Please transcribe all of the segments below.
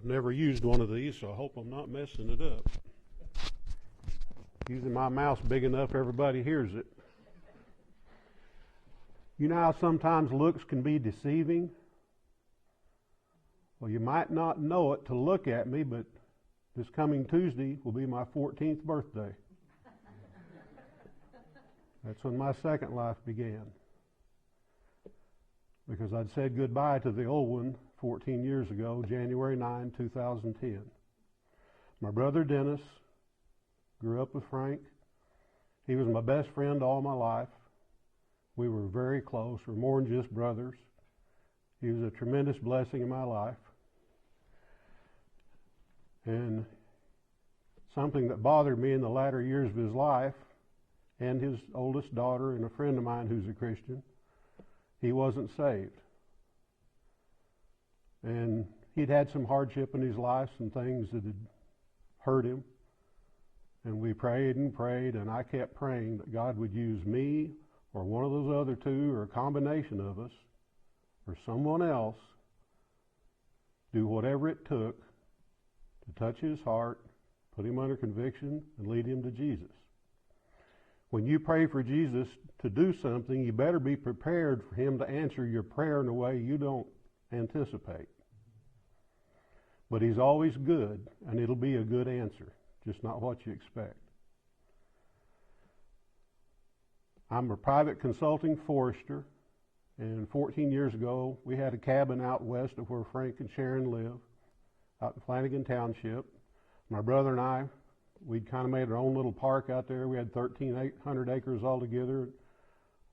I've never used one of these, so I hope I'm not messing it up. Using my mouth's big enough everybody hears it. You know how sometimes looks can be deceiving? Well, you might not know it to look at me, but this coming Tuesday will be my 14th birthday. That's when my second life began. Because I'd said goodbye to the old one 14 years ago, January 9, 2010. My brother Dennis grew up with Frank. He was my best friend all my life. We were very close. We're more than just brothers. He was a tremendous blessing in my life. And something that bothered me in the latter years of his life, and his oldest daughter and a friend of mine who's a Christian, he wasn't saved. And he'd had some hardship in his life, some things that had hurt him. And we prayed and prayed, and I kept praying that God would use me or one of those other two or a combination of us or someone else, do whatever it took to touch his heart, put him under conviction, and lead him to Jesus. When you pray for Jesus to do something, you better be prepared for him to answer your prayer in a way you don't anticipate. But he's always good, and it'll be a good answer, just not what you expect. I'm a private consulting forester, and 14 years ago, we had a cabin out west of where Frank and Sharon live, out in Flanagan Township. My brother and I, we'd kind of made our own little park out there. We had 1,300 acres altogether.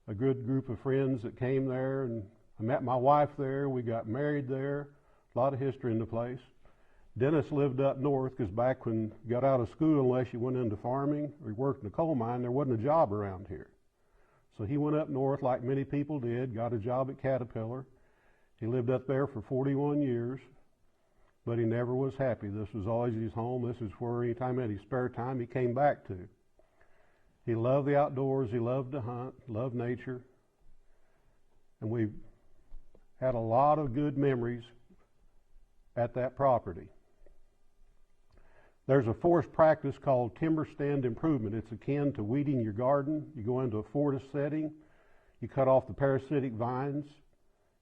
A good group of friends that came there, and I met my wife there. We got married there. A lot of history in the place. Dennis lived up north because back when you got out of school, unless you went into farming or you worked in a coal mine, there wasn't a job around here. So he went up north like many people did, got a job at Caterpillar. He lived up there for 41 years. But he never was happy. This was always his home. This is where anytime he had his spare time, he came back to. He loved the outdoors. He loved to hunt, loved nature. And we had a lot of good memories at that property. There's a forest practice called timber stand improvement. It's akin to weeding your garden. You go into a forest setting. You cut off the parasitic vines.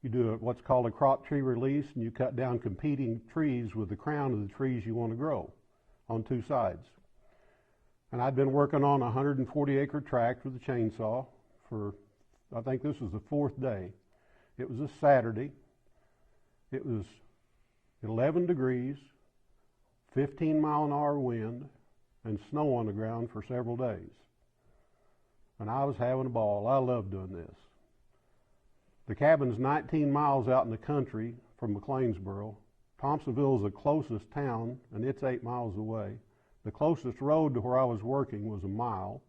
You do what's called a crop tree release, and you cut down competing trees with the crown of the trees you want to grow on two sides. And I'd been working on a 140-acre tract with a chainsaw for, I think this was the fourth day. It was a Saturday. It was 11 degrees, 15-mile-an-hour wind, and snow on the ground for several days. And I was having a ball. I loved doing this. The cabin's 19 miles out in the country from McLeansboro. Thompsonville is the closest town, and it's 8 miles away. The closest road to where I was working was a mile.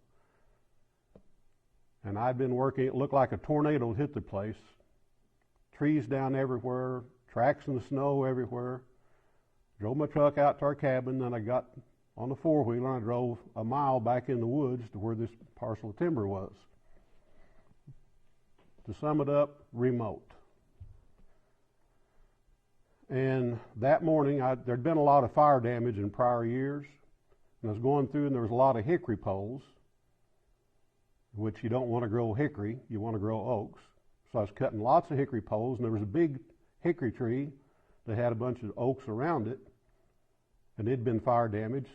And I'd been working, it looked like a tornado hit the place. Trees down everywhere, tracks in the snow everywhere. Drove my truck out to our cabin, then I got on the four-wheeler and I drove a mile back in the woods to where this parcel of timber was. To sum it up, remote. And that morning, there'd been a lot of fire damage in prior years. And I was going through, and there was a lot of hickory poles, which you don't want to grow hickory, you want to grow oaks. So I was cutting lots of hickory poles, and there was a big hickory tree that had a bunch of oaks around it, and it'd been fire damaged.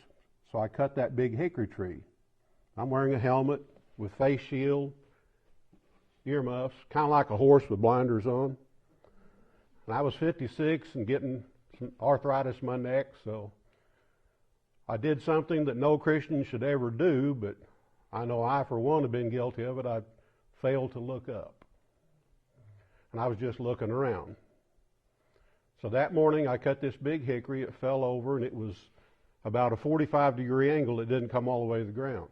So I cut that big hickory tree. I'm wearing a helmet with face shield, earmuffs, kind of like a horse with blinders on. And I was 56 and getting some arthritis in my neck, so I did something that no Christian should ever do, but I know I, for one, have been guilty of it. I failed to look up. And I was just looking around. So that morning I cut this big hickory. It fell over, and it was about a 45-degree angle. It didn't come all the way to the ground.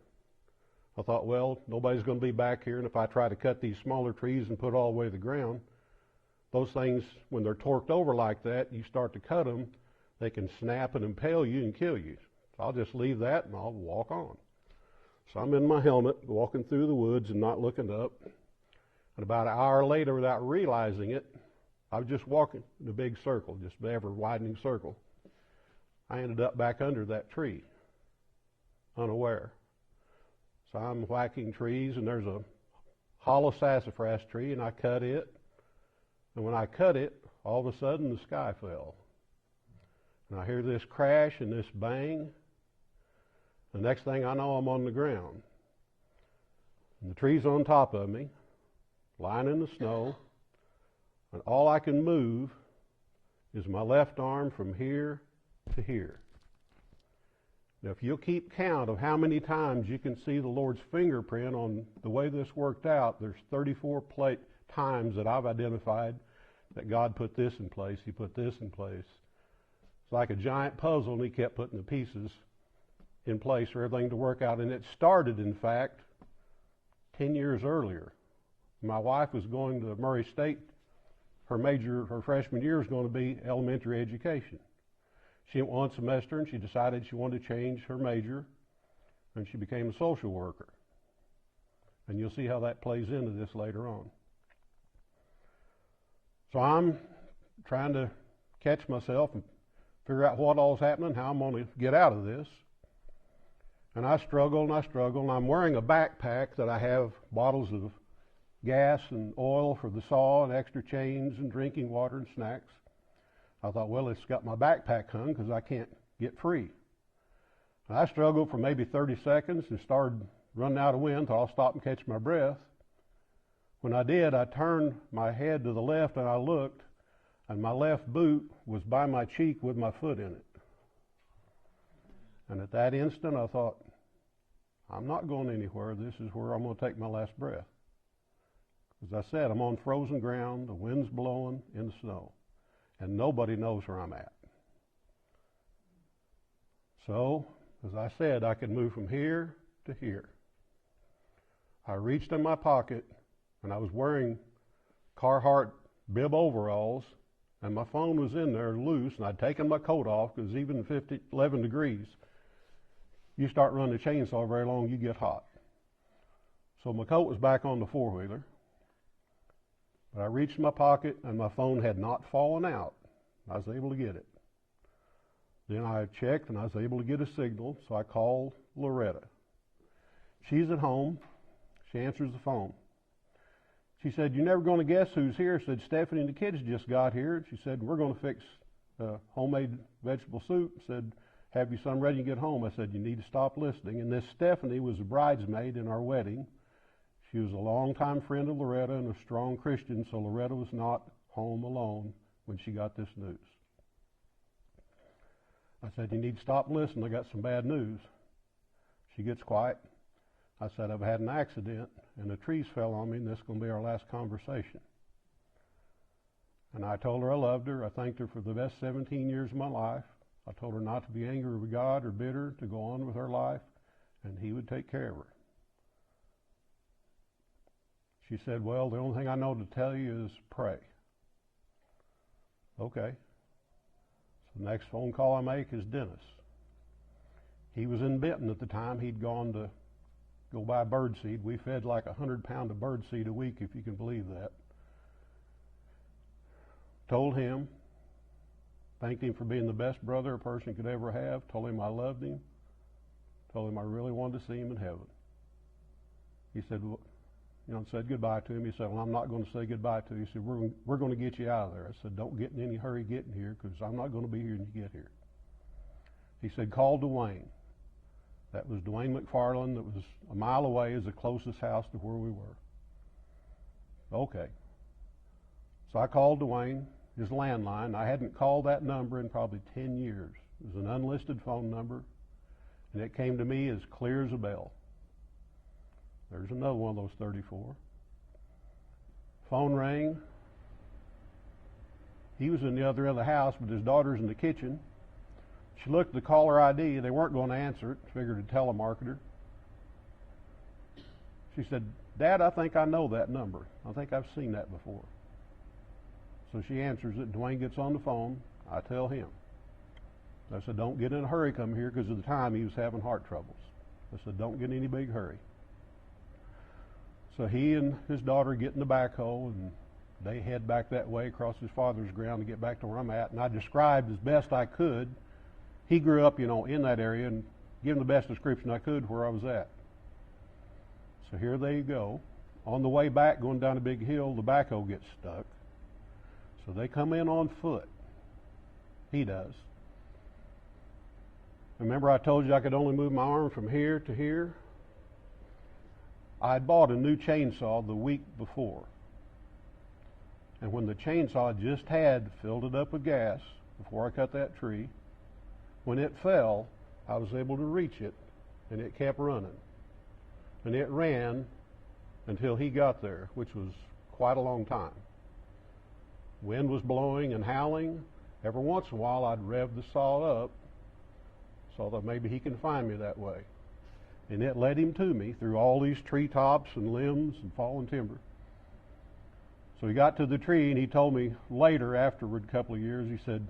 I thought, well, nobody's going to be back here, and if I try to cut these smaller trees and put it all the way to the ground, those things, when they're torqued over like that, you start to cut them, they can snap and impale you and kill you. So I'll just leave that and I'll walk on. So I'm in my helmet, walking through the woods and not looking up. And about an hour later, without realizing it, I was just walking in a big circle, just an ever-widening circle. I ended up back under that tree, unaware. So I'm whacking trees, and there's a hollow sassafras tree, and I cut it. And when I cut it, all of a sudden the sky fell. And I hear this crash and this bang. The next thing I know, I'm on the ground. And the tree's on top of me, lying in the snow. And all I can move is my left arm from here to here. Now, if you'll keep count of how many times you can see the Lord's fingerprint on the way this worked out, there's 34 times that I've identified that God put this in place, He put this in place. It's like a giant puzzle, and He kept putting the pieces in place for everything to work out. And it started, in fact, 10 years earlier. My wife was going to Murray State. Her freshman year was going to be elementary education. She went one semester, and she decided she wanted to change her major, and she became a social worker. And you'll see how that plays into this later on. So I'm trying to catch myself and figure out what all's happening, how I'm going to get out of this. And I struggle, and I'm wearing a backpack that I have bottles of gas and oil for the saw and extra chains and drinking water and snacks. I thought, well, it's got my backpack hung because I can't get free. And I struggled for maybe 30 seconds and started running out of wind, thought I'll stop and catch my breath. When I did, I turned my head to the left and I looked, and my left boot was by my cheek with my foot in it. And at that instant, I thought, I'm not going anywhere. This is where I'm going to take my last breath. As I said, I'm on frozen ground, the wind's blowing in the snow, and nobody knows where I'm at. So, as I said, I could move from here to here. I reached in my pocket, and I was wearing Carhartt bib overalls, and my phone was in there loose, and I'd taken my coat off because even 11 degrees, you start running the chainsaw very long, you get hot. So my coat was back on the four-wheeler. But I reached in my pocket, and my phone had not fallen out. I was able to get it. Then I checked, and I was able to get a signal, so I called Loretta. She's at home. She answers the phone. She said, "You're never going to guess who's here." I said, "Stephanie and the kids just got here." She said, "We're going to fix homemade vegetable soup." I said, "Have you some ready to get home?" I said, "You need to stop listening." And this Stephanie was a bridesmaid in our wedding. She was a longtime friend of Loretta and a strong Christian, so Loretta was not home alone when she got this news. I said, "You need to stop listening. I got some bad news." She gets quiet. I said, "I've had an accident, and the trees fell on me, and this is going to be our last conversation." And I told her I loved her. I thanked her for the best 17 years of my life. I told her not to be angry with God or bitter, to go on with her life, and He would take care of her. She said, "Well, the only thing I know to tell you is pray." Okay. So the next phone call I make is Dennis. He was in Benton at the time. He'd gone to go buy birdseed. We fed like 100 pounds of birdseed a week, if you can believe that. Told him, thanked him for being the best brother a person could ever have, told him I loved him, told him I really wanted to see him in heaven. He said, said goodbye to him. He said, "Well, I'm not going to say goodbye to you." He said, we're going to get you out of there. I said, "Don't get in any hurry getting here, because I'm not going to be here when you get here." He said, "Call Dwayne." That was Dwayne McFarland. That was a mile away, is the closest house to where we were. Okay. So I called Dwayne, his landline. I hadn't called that number in probably 10 years. It was an unlisted phone number, and it came to me as clear as a bell. There's another one of those 34. Phone rang. He was in the other end of the house, but his daughter's in the kitchen. She looked at the caller ID. They weren't going to answer it. Figured a telemarketer. She said, "Dad, I think I know that number. I think I've seen that before." So she answers it. Dwayne gets on the phone. I tell him. I said, "Don't get in a hurry, come here," because at the time he was having heart troubles. I said, "Don't get in any big hurry." So he and his daughter get in the backhoe, and they head back that way across his father's ground to get back to where I'm at. And I described as best I could he grew up, in that area, and give him the best description I could where I was at. So here they go. On the way back, going down a big hill, the backhoe gets stuck. So they come in on foot. He does. Remember I told you I could only move my arm from here to here? I had bought a new chainsaw the week before. And when the chainsaw just had filled it up with gas before I cut that tree, when it fell, I was able to reach it, and it kept running. And it ran until he got there, which was quite a long time. Wind was blowing and howling. Every once in a while I'd rev the saw up so that maybe he can find me that way. And it led him to me through all these treetops and limbs and fallen timber. So he got to the tree, and he told me later, afterward, a couple of years, he said,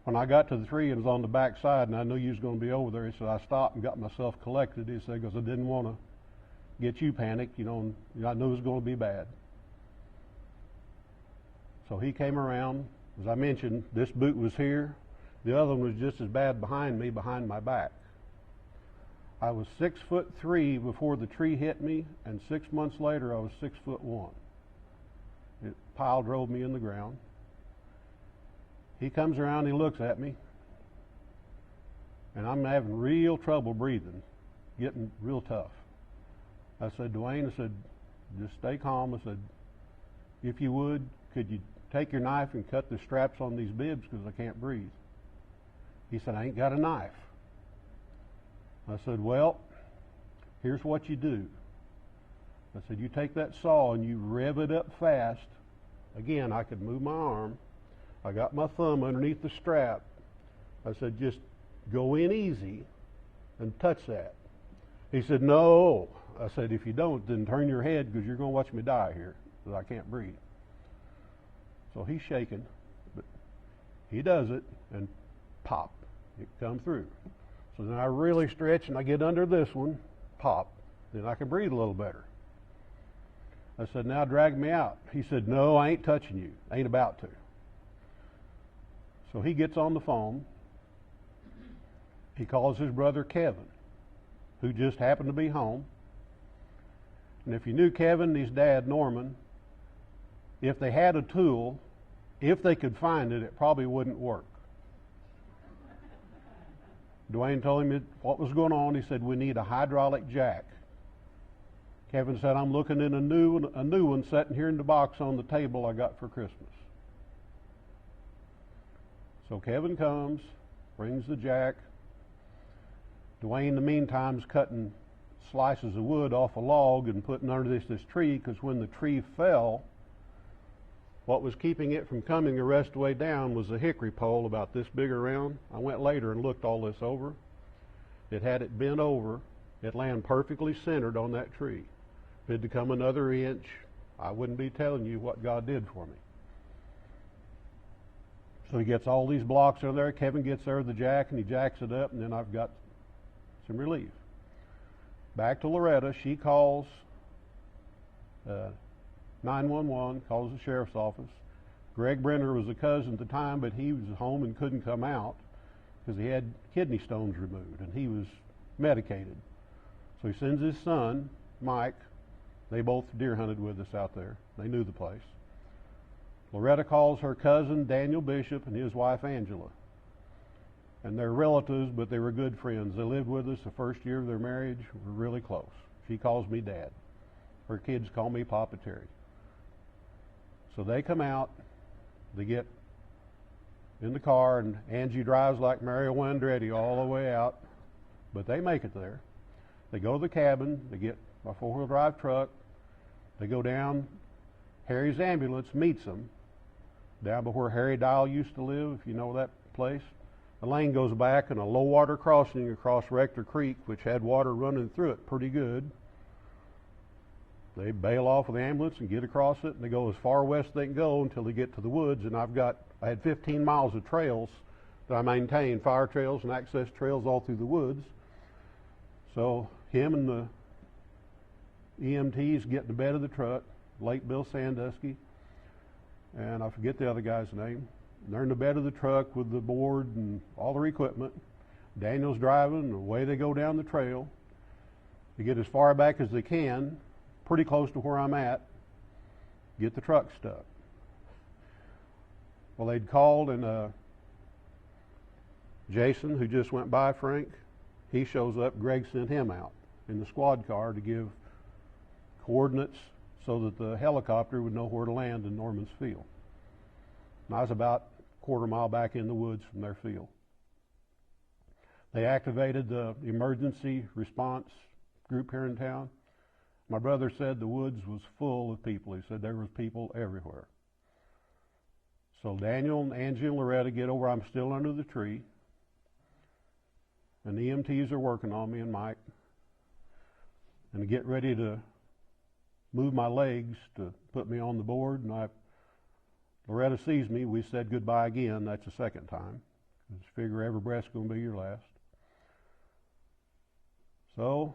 when I got to the tree, it was on the back side, and I knew you was going to be over there. He said, I stopped and got myself collected. He said, because I didn't want to get you panicked, and I knew it was going to be bad. So he came around. As I mentioned, this boot was here. The other one was just as bad behind me, behind my back. I was 6'3" before the tree hit me, and 6 months later I was 6'1". It pile drove me in the ground. He comes around, he looks at me, and I'm having real trouble breathing, getting real tough. I said, Dwayne, I said, just stay calm. I said, if you would, could you take your knife and cut the straps on these bibs because I can't breathe? He said, I ain't got a knife. I said, well, here's what you do. I said, you take that saw and you rev it up fast. Again, I could move my arm. I got my thumb underneath the strap. I said, just go in easy and touch that. He said, no. I said, if you don't, then turn your head because you're going to watch me die here because I can't breathe. So he's shaking, but he does it, and pop, it comes through. So then I really stretch and I get under this one, pop, then I can breathe a little better. I said, now drag me out. He said, no, I ain't touching you. I ain't about to. So he gets on the phone. He calls his brother Kevin, who just happened to be home. And if you knew Kevin and his dad, Norman, if they had a tool, if they could find it, it probably wouldn't work. Dwayne told him what was going on. He said, we need a hydraulic jack. Kevin said, I'm looking in a new one sitting here in the box on the table I got for Christmas. So Kevin comes, brings the jack. Dwayne, in the meantime, is cutting slices of wood off a log and putting under this tree, because when the tree fell, what was keeping it from coming the rest of the way down was a hickory pole about this big around. I went later and looked all this over. It had it bent over. It landed perfectly centered on that tree. If it had come another inch, I wouldn't be telling you what God did for me. So he gets all these blocks over there. Kevin gets there with the jack, and he jacks it up, and then I've got some relief. Back to Loretta, she calls 911, calls the sheriff's office. Greg Brenner was a cousin at the time, but he was home and couldn't come out because he had kidney stones removed, and he was medicated. So he sends his son, Mike. They both deer hunted with us out there. They knew the place. Loretta calls her cousin, Daniel Bishop, and his wife, Angela. And they're relatives, but they were good friends. They lived with us the first year of their marriage. We're really close. She calls me Dad. Her kids call me Papa Terry. So they come out. They get in the car, and Angie drives like Mario Andretti all the way out. But they make it there. They go to the cabin. They get a four-wheel drive truck. They go down. Harry's ambulance meets them down by where Harry Dial used to live, if you know that place. The lane goes back in a low water crossing across Rector Creek, which had water running through it pretty good. They bail off with the ambulance and get across it, and they go as far west as they can go until they get to the woods. And I had 15 miles of trails that I maintained, fire trails and access trails all through the woods. So him and the EMTs get in the bed of the truck, late Bill Sandusky, and I forget the other guy's name. And they're in the bed of the truck with the board and all their equipment. Daniel's driving, and away they go down the trail. They get as far back as they can, pretty close to where I'm at, get the truck stuck. Well, they'd called, and Jason, who just went by, Frank, he shows up. Greg sent him out in the squad car to give coordinates so that the helicopter would know where to land in Norman's field. And I was about a quarter mile back in the woods from their field. They activated the emergency response group here in town. My brother said the woods was full of people. He said there was people everywhere. So Daniel and Angie and Loretta get over. I'm still under the tree. And the EMTs are working on me, and Mike. And to get ready to move my legs to put me on the board. And Loretta sees me. We said goodbye again. That's the second time. Just figure every breath's going to be your last. So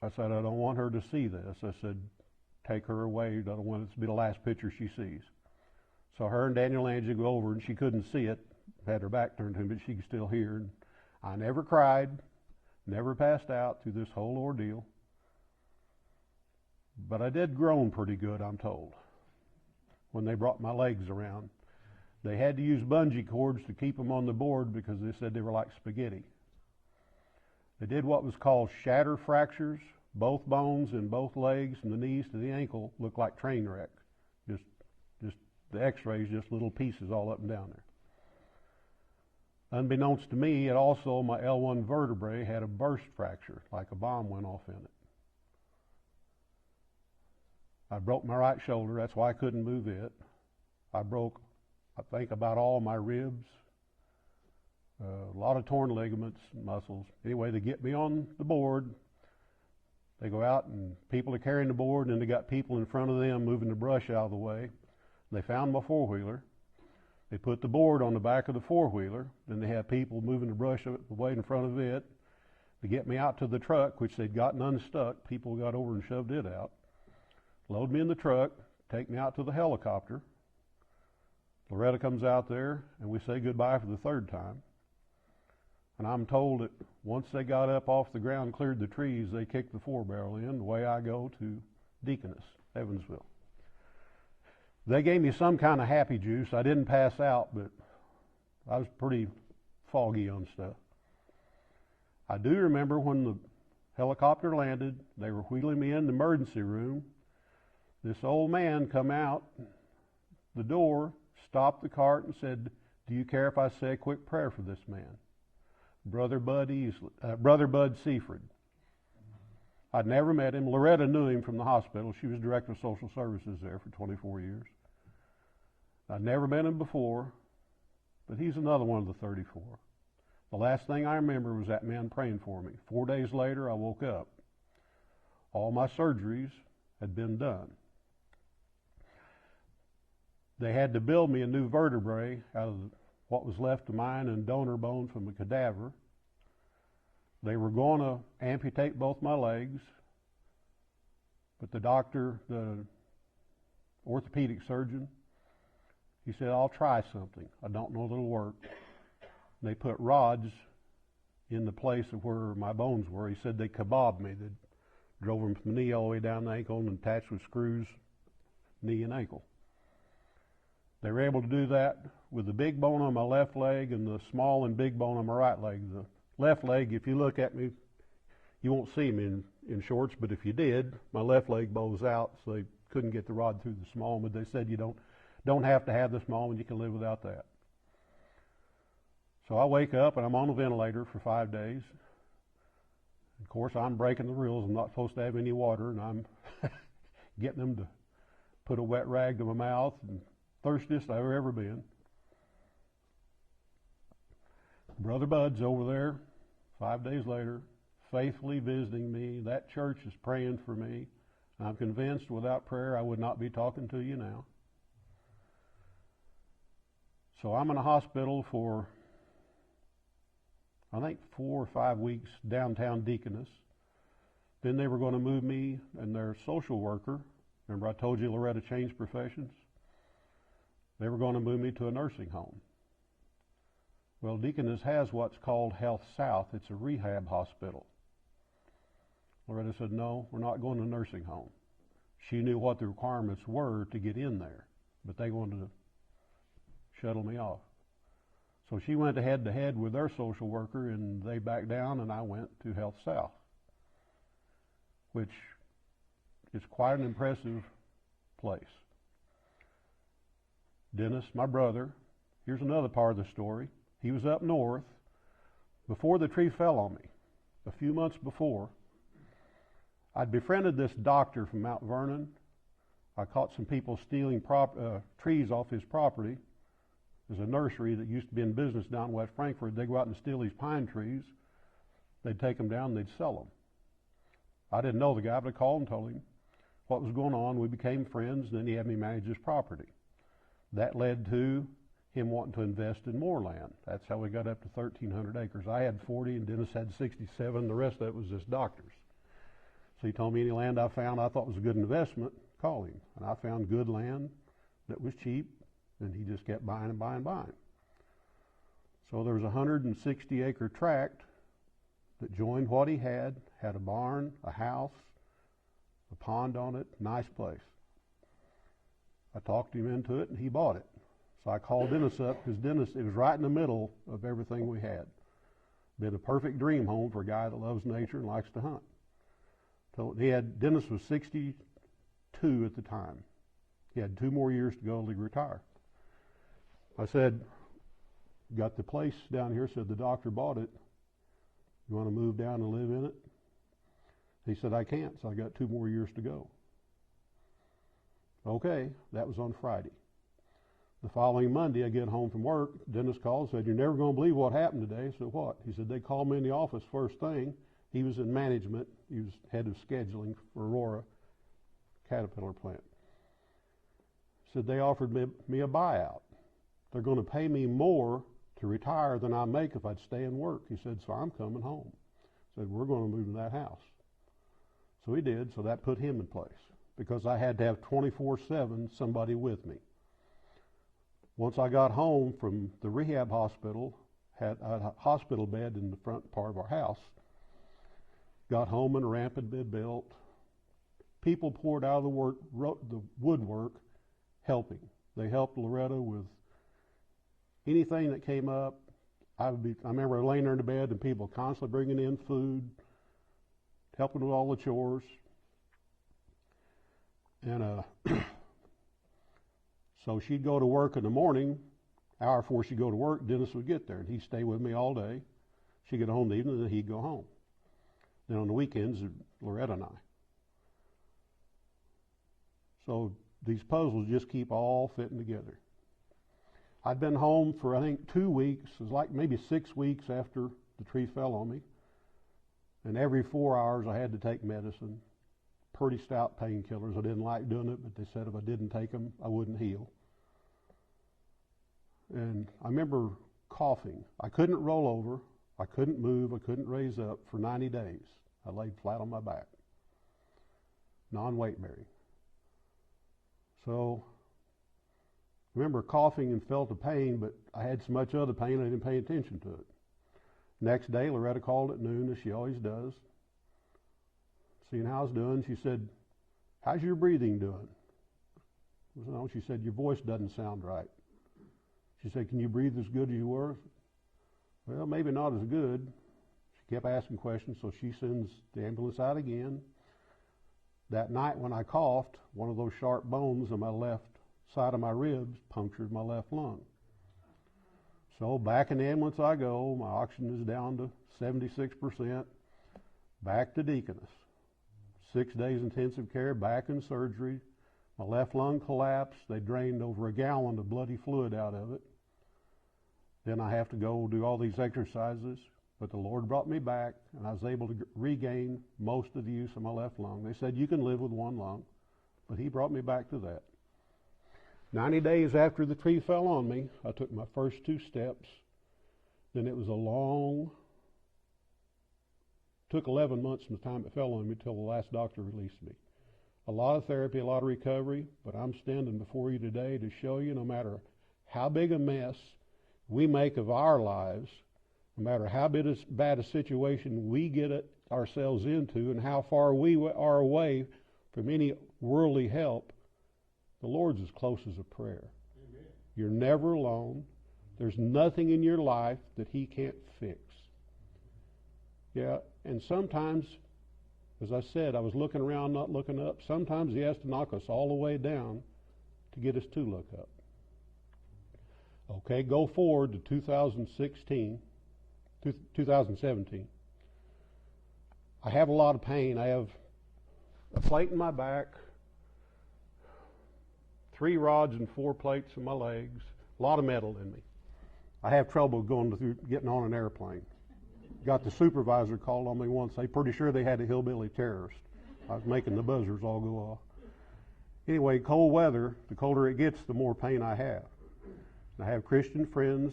I said, I don't want her to see this. I said, take her away. I don't want it to be the last picture she sees. So her and Daniel and Angie go over, and she couldn't see it. Had her back turned to me, but she could still hear. And I never cried, never passed out through this whole ordeal. But I did groan pretty good, I'm told, when they brought my legs around. They had to use bungee cords to keep them on the board because they said they were like spaghetti. They did what was called shatter fractures. Both bones in both legs, from the knees to the ankle, looked like train wreck. Just the x-rays, just little pieces all up and down there. Unbeknownst to me, it also, my L1 vertebrae had a burst fracture, like a bomb went off in it. I broke my right shoulder. That's why I couldn't move it. I broke, I think, about all my ribs. A lot of torn ligaments and muscles. Anyway, they get me on the board. They go out, and people are carrying the board, and they got people in front of them moving the brush out of the way. They found my four-wheeler. They put the board on the back of the four-wheeler. Then they had people moving the brush away in front of it. They get me out to the truck, which they'd gotten unstuck. People got over and shoved it out. Load me in the truck, take me out to the helicopter. Loretta comes out there, and we say goodbye for the third time. And I'm told that once they got up off the ground, cleared the trees, they kicked the four-barrel in. The way I go to Deaconess, Evansville. They gave me some kind of happy juice. I didn't pass out, but I was pretty foggy on stuff. I do remember when the helicopter landed, they were wheeling me in the emergency room. This old man come out the door, stopped the cart, and said, "Do you care if I say a quick prayer for this man? Brother Bud Seaford." I'd never met him. Loretta knew him from the hospital. She was director of social services there for 24 years. I'd never met him before, but he's another one of the 34. The last thing I remember was that man praying for me. 4 days later, I woke up. All my surgeries had been done. They had to build me a new vertebrae out of what was left of mine and donor bone from a cadaver. They were going to amputate both my legs, but the doctor, the orthopedic surgeon, he said, "I'll try something. I don't know if it'll work." And they put rods in the place of where my bones were. He said they kebabbed me. They drove them from the knee all the way down the ankle and attached with screws, knee and ankle. They were able to do that with the big bone on my left leg and the small and big bone on my right leg. The left leg, if you look at me, you won't see me in shorts, but if you did, my left leg bows out, so they couldn't get the rod through the small one, but they said you don't have to have the small one, you can live without that. So I wake up and I'm on a ventilator for 5 days. Of course, I'm breaking the rules. I'm not supposed to have any water, and I'm getting them to put a wet rag to my mouth, and thirstiest I've ever been. Brother Bud's over there 5 days later, faithfully visiting me. That church is praying for me. I'm convinced without prayer I would not be talking to you now. So I'm in a hospital for, I think, 4 or 5 weeks, downtown Deaconess. Then they were going to move me and their social worker. Remember I told you Loretta changed professions? They were going to move me to a nursing home. Well, Deaconess has what's called Health South. It's a rehab hospital. Loretta said, no, we're not going to nursing home. She knew what the requirements were to get in there, but they wanted to shuttle me off. So she went head to head with their social worker, and they backed down, and I went to Health South, which is quite an impressive place. Dennis, my brother, here's another part of the story. He was up north before the tree fell on me, a few months before. I'd befriended this doctor from Mount Vernon. I caught some people stealing trees off his property. There's a nursery that used to be in business down West Frankfort. They'd go out and steal these pine trees. They'd take them down and they'd sell them. I didn't know the guy, but I called and told him what was going on. We became friends, and then he had me manage his property. That led to him wanting to invest in more land. That's how we got up to 1,300 acres. I had 40 and Dennis had 67. The rest of it was just doctors. So he told me any land I found I thought was a good investment, call him. And I found good land that was cheap, and he just kept buying and buying and buying. So there was a 160-acre tract that joined what he had a barn, a house, a pond on it, nice place. I talked him into it, and he bought it. So I called Dennis up, because Dennis, it was right in the middle of everything we had. Been a perfect dream home for a guy that loves nature and likes to hunt. So Dennis was 62 at the time. He had 2 more years to go till he retire. I said, got the place down here, said the doctor bought it. You want to move down and live in it? He said, I can't, so I got 2 more years to go. Okay, that was on Friday. The following Monday, I get home from work. Dennis called, said, you're never going to believe what happened today. I said, what? He said, they called me in the office first thing. He was in management. He was head of scheduling for Aurora Caterpillar plant. Said they offered me a buyout. They're going to pay me more to retire than I make if I'd stay and work. He said, so I'm coming home. Said, we're going to move to that house. So he did, so that put him in place, because I had to have 24/7 somebody with me. Once I got home from the rehab hospital, had a hospital bed in the front part of our house. Got home and a ramp had been built. People poured out of the woodwork helping. They helped Loretta with anything that came up. I remember laying there in the bed and people constantly bringing in food, helping with all the chores. And so she'd go to work in the morning. Hour before she'd go to work, Dennis would get there, and he'd stay with me all day. She'd get home in the evening, and then he'd go home. Then on the weekends, Loretta and I. So these puzzles just keep all fitting together. I'd been home for, I think, 2 weeks. It was like maybe 6 weeks after the tree fell on me. And every 4 hours I had to take medicine, pretty stout painkillers. I didn't like doing it, but they said if I didn't take them, I wouldn't heal. And I remember coughing. I couldn't roll over. I couldn't move. I couldn't raise up for 90 days. I laid flat on my back, non-weight bearing. So I remember coughing and felt the pain, but I had so much other pain I didn't pay attention to it. Next day, Loretta called at noon, as she always does, seeing how I was doing. She said, how's your breathing doing? I said, no. She said, your voice doesn't sound right. She said, can you breathe as good as you were? Well, maybe not as good. She kept asking questions, so she sends the ambulance out again. That night when I coughed, one of those sharp bones on my left side of my ribs punctured my left lung. So back in the ambulance I go. My oxygen is down to 76%. Back to Deaconess. 6 days intensive care, back in surgery. My left lung collapsed. They drained over a gallon of bloody fluid out of it. Then I have to go do all these exercises. But the Lord brought me back, and I was able to regain most of the use of my left lung. They said, you can live with one lung. But He brought me back to that. 90 days after the tree fell on me, I took my first 2 steps. Then it was took 11 months from the time it fell on me till the last doctor released me. A lot of therapy, a lot of recovery, but I'm standing before you today to show you no matter how big a mess we make of our lives, no matter how bad a situation we get ourselves into and how far we are away from any worldly help, the Lord's as close as a prayer. Amen. You're never alone. There's nothing in your life that He can't fix. Yeah, and sometimes, as I said, I was looking around, not looking up. Sometimes He has to knock us all the way down to get us to look up. Okay, go forward to 2017. I have a lot of pain. I have a plate in my back, 3 rods and 4 plates in my legs, a lot of metal in me. I have trouble getting on an airplane. Got the supervisor called on me once. They pretty sure they had a hillbilly terrorist. I was making the buzzers all go off. Anyway, cold weather, the colder it gets, the more pain I have. I have Christian friends,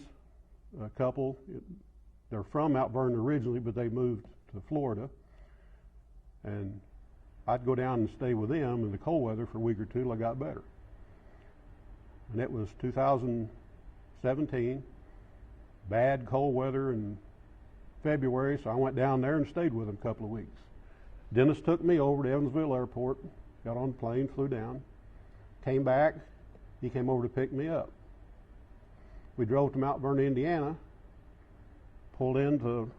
a couple. They're from Mount Vernon originally, but they moved to Florida. And I'd go down and stay with them in the cold weather for a week or two till I got better. And it was 2017, bad cold weather in February, so I went down there and stayed with them a couple of weeks. Dennis took me over to Evansville Airport, got on the plane, flew down, came back. He came over to pick me up. We drove to Mount Vernon, Indiana, pulled into,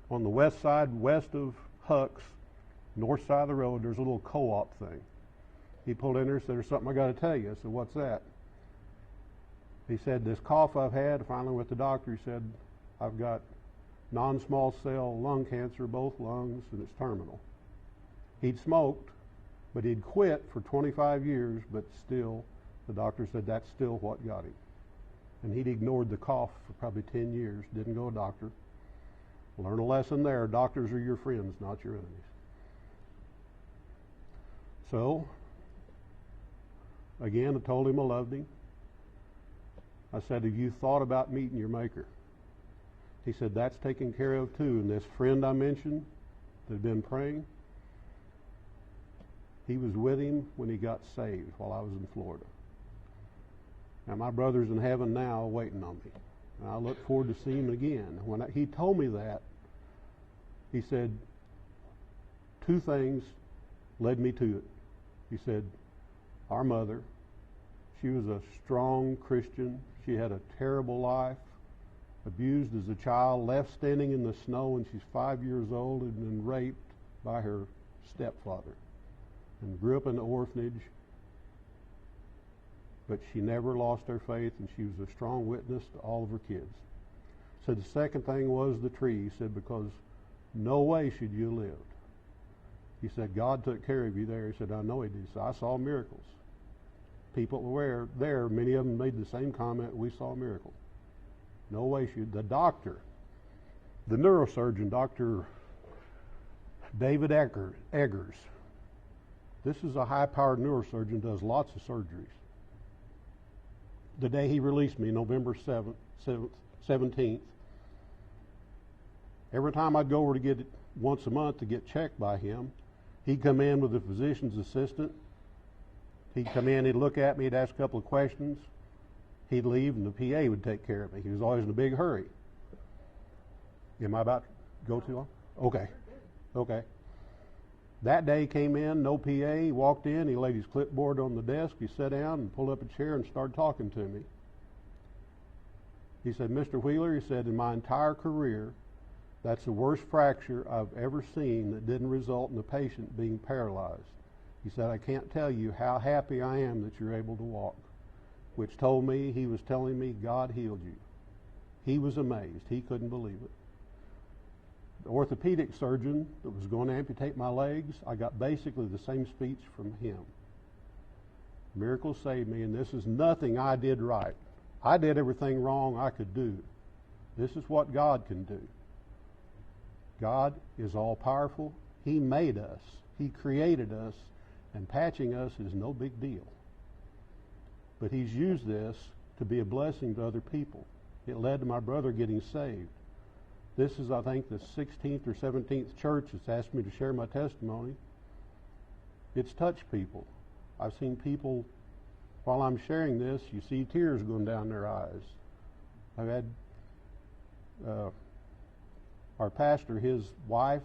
on the west side, west of Huck's, north side of the road, there's a little co-op thing. He pulled in there and said, "There's something I got to tell you." I said, "What's that?" He said, "This cough I've had," finally with the doctor, he said, "I've got non-small cell lung cancer, both lungs, and it's terminal." He'd smoked, but he'd quit for 25 years, but still, the doctor said that's still what got him. And he'd ignored the cough for probably 10 years, didn't go to a doctor. Learn a lesson there. Doctors are your friends, not your enemies. So, again, I told him I loved him. I said, "Have you thought about meeting your Maker?" He said, "That's taken care of too." And this friend I mentioned that had been praying, he was with him when he got saved while I was in Florida. Now, my brother's in heaven now waiting on me. And I look forward to seeing him again. When he told me that, he said, 2 things led me to it. He said, our mother, she was a strong Christian. She had a terrible life, abused as a child, left standing in the snow when she's 5 years old, and been raped by her stepfather, and grew up in the orphanage. But she never lost her faith, and she was a strong witness to all of her kids. So the second thing was the tree. He said, because no way should you have lived. He said, God took care of you there. He said, I know He did. So I saw miracles. People were there, many of them made the same comment, we saw a miracle. No way should. The doctor, the neurosurgeon, Dr. David Eggers, this is a high-powered neurosurgeon, does lots of surgeries. The day he released me, November 17th, every time I'd go over to get it once a month to get checked by him, he'd come in with a physician's assistant. He'd come in, he'd look at me, he'd ask a couple of questions. He'd leave, and the PA would take care of me. He was always in a big hurry. Am I about to go too long? Okay. That day he came in, no PA. He walked in, he laid his clipboard on the desk, he sat down and pulled up a chair and started talking to me. He said, Mr. Wheeler, he said, in my entire career, that's the worst fracture I've ever seen that didn't result in the patient being paralyzed. He said, I can't tell you how happy I am that you're able to walk, which told me, he was telling me God healed you. He was amazed. He couldn't believe it. The orthopedic surgeon that was going to amputate my legs, I got basically the same speech from him. Miracles saved me, and this is nothing I did right. I did everything wrong I could do. This is what God can do. God is all-powerful. He made us. He created us, and patching us is no big deal. But He's used this to be a blessing to other people. It led to my brother getting saved. This is, I think, the 16th or 17th church that's asked me to share my testimony. It's touched people. I've seen people, while I'm sharing this, you see tears going down their eyes. I've had our pastor, his wife,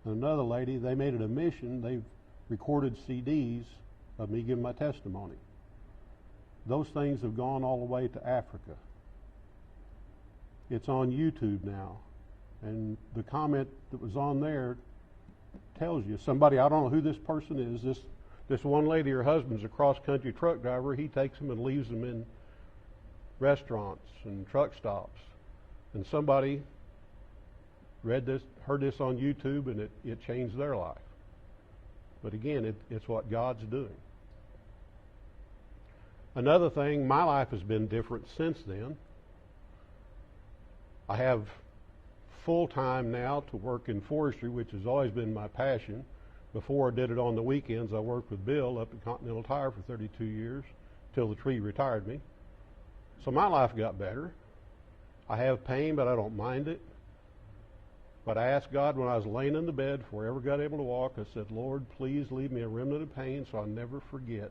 and another lady, they made it a mission. They've recorded CDs of me giving my testimony. Those things have gone all the way to Africa. It's on YouTube now. And the comment that was on there tells you, somebody, I don't know who this person is, this one lady, her husband's a cross-country truck driver. He takes them and leaves them in restaurants and truck stops. And somebody read this, heard this on YouTube, and it changed their life. But again, it's what God's doing. Another thing, my life has been different since then. I have full-time now to work in forestry, which has always been my passion. Before I did it on the weekends, I worked with Bill up at Continental Tire for 32 years, till the tree retired me. So my life got better. I have pain, but I don't mind it. But I asked God when I was laying in the bed before I ever got able to walk, I said, Lord, please leave me a remnant of pain so I'll never forget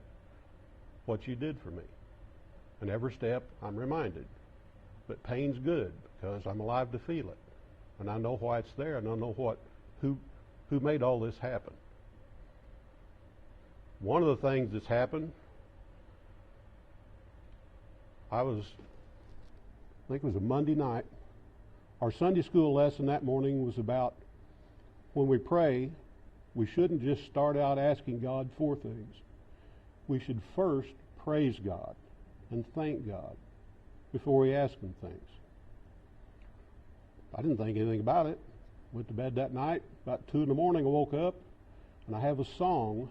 what you did for me. And every step I'm reminded. But pain's good because I'm alive to feel it. And I know why it's there, and I know who made all this happen. One of the things that's happened, I think it was a Monday night. Our Sunday school lesson that morning was about when we pray, we shouldn't just start out asking God for things. We should first praise God and thank God before we ask Him things. I didn't think anything about it. Went to bed that night. About 2 in the morning I woke up, and I have a song,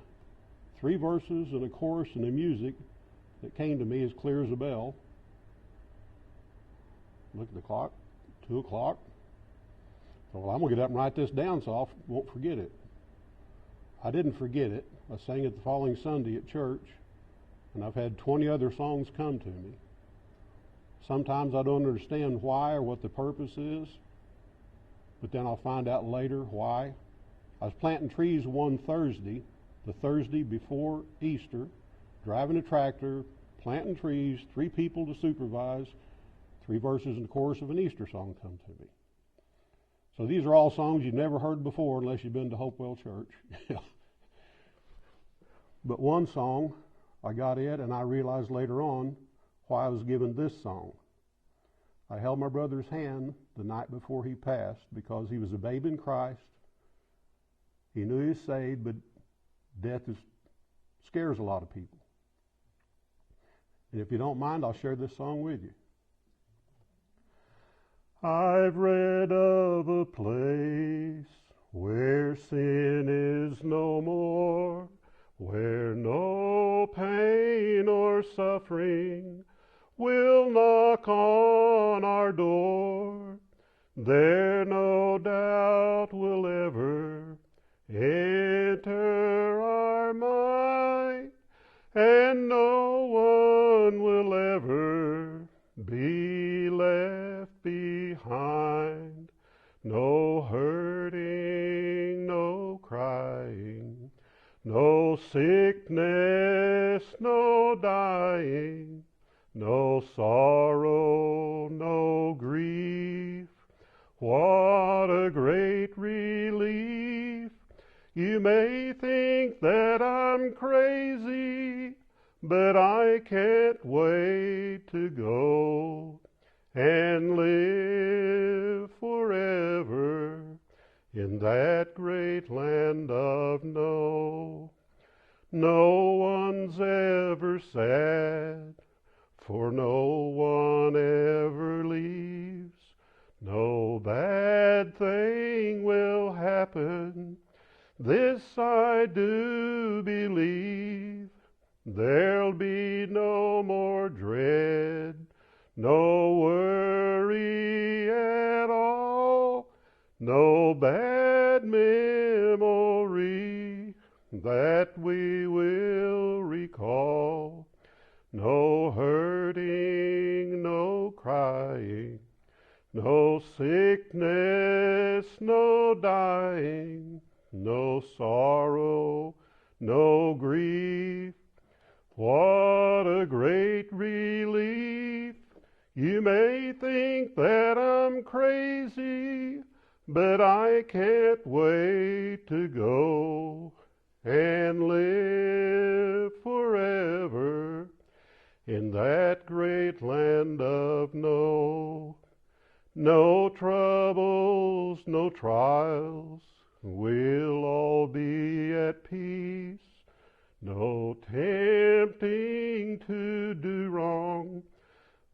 3 verses and a chorus and the music that came to me as clear as a bell. Look at the clock, 2 o'clock. So, well, I'm going to get up and write this down so I won't forget it. I didn't forget it. I sang it the following Sunday at church, and I've had 20 other songs come to me. Sometimes I don't understand why or what the purpose is, but then I'll find out later why. I was planting trees one Thursday, the Thursday before Easter, driving a tractor, planting trees, 3 people to supervise, 3 verses and the chorus of an Easter song come to me. So these are all songs you've never heard before unless you've been to Hopewell Church. But one song, I got it, and I realized later on why I was given this song. I held my brother's hand the night before he passed because he was a babe in Christ. He knew he was saved, but death scares a lot of people. And if you don't mind, I'll share this song with you. I've read of a place where sin is no more, where no pain or suffering will knock on our door. There no doubt will ever enter our mind, and no one will ever be left behind. No hurting, no crying, no sickness, no dying, no sorrow, no grief. What a great relief. You may think that I'm crazy, but I can't wait to go and live forever in that great land of no. No one's ever sad, for no one ever leaves. No bad thing will happen, this I do believe. There'll be no more dread, no worry at all, no bad memory that we will recall. No hurting, no crying, no sickness, no dying, no sorrow, no grief. What a great relief. You may think that I'm crazy, but I can't wait to go and live forever in that great land of no troubles, no trials. We'll all be at peace. No tempting to do wrong,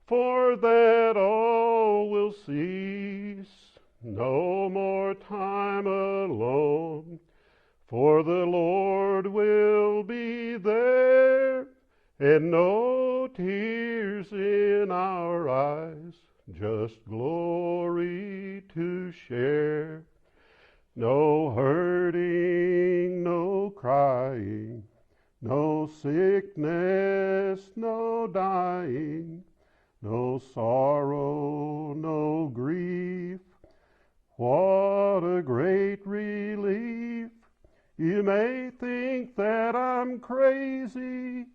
for that all will cease. No more time alone, for the Lord will be there, and no tears in our eyes, just glory to share. No hurting, no crying, no sickness, no dying, no sorrow, no grief. What a great relief. You may think that I'm crazy,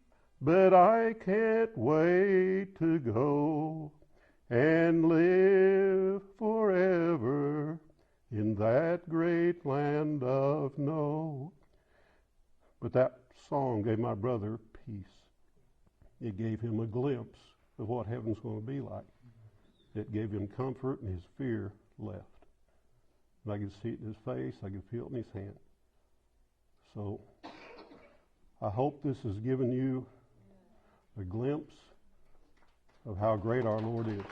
but I can't wait to go and live forever in that great land of no. But that song gave my brother peace. It gave him a glimpse of what heaven's going to be like. It gave him comfort, and his fear left. And I could see it in his face. I could feel it in his hand. So I hope this has given you a glimpse of how great our Lord is.